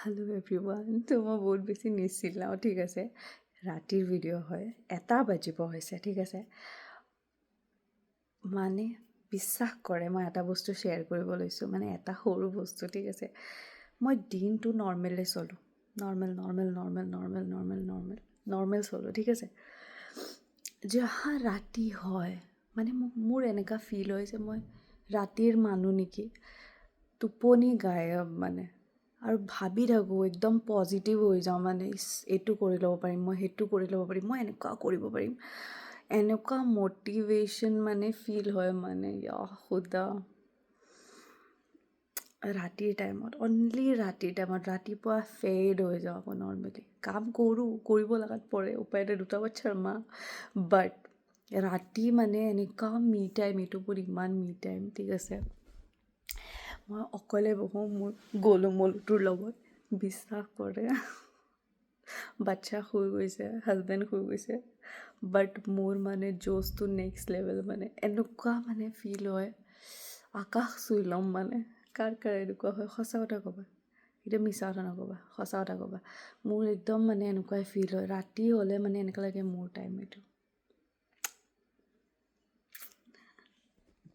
Hello' everyone. তো মই বহুত বেছি নিচিলাওঁ, ঠিক আছে। ৰাতিৰ ভিডিঅ' হয়, 1 বাজিব হৈছে, ঠিক আছে। মানে বিশ্বাস কৰে, মই এটা বস্তু শ্বেয়াৰ কৰিব লৈছোঁ, মানে এটা সৰু বস্তু, ঠিক আছে। মই দিনটো নৰ্মেলে চলোঁ, নৰ্মেল চলোঁ, ঠিক আছে। যাহা ৰাতি হয়, মানে মোৰ এনেকুৱা ফিল হয় যে মই ৰাতিৰ মানুহ নেকি, টোপনি গায়ব মানে। আৰু ভাবি থাকোঁ, একদম পজিটিভ হৈ যাওঁ, মানে এইটো কৰি ল'ব পাৰিম, মই সেইটো কৰি ল'ব পাৰিম, মই এনেকুৱা কৰিব পাৰিম, এনেকুৱা মটিভেশ্যন মানে ফিল হয় মানে খুদা। ৰাতিৰ টাইমত, অনলি ৰাতিৰ টাইমত, ৰাতিপুৱা ফেড হৈ যাওঁ আকৌ নৰ্মেলি। কাম কৰোঁ, কৰিব লগাত পৰে, উপায় নাই, 2টা বাচ্ছাৰ মা। বাট ৰাতি মানে এনেকুৱা মি টাইম, এইটো মোৰ ইমান মি টাইম, ঠিক আছে। মই অকলে বহোঁ মোৰ গলুমলুটোৰ লগত, বিশ্বাস কৰে। বাচ্ছা শুই গৈছে, হাজবেণ্ড শুই গৈছে, বাট মোৰ মানে জ'চটো নেক্সট লেভেল, মানে এনেকুৱা মানে ফিল হয় আকাশ চুই ল'ম মানে। কাৰ এনেকুৱা হয়, সঁচা কথা ক'বা, এতিয়া মিছা কথা নক'বা, সঁচা কথা ক'বা। মোৰ একদম মানে এনেকুৱাই ফিল হয়, ৰাতি হ'লে মানে এনেকুৱা লাগে মোৰ টাইম এইটো।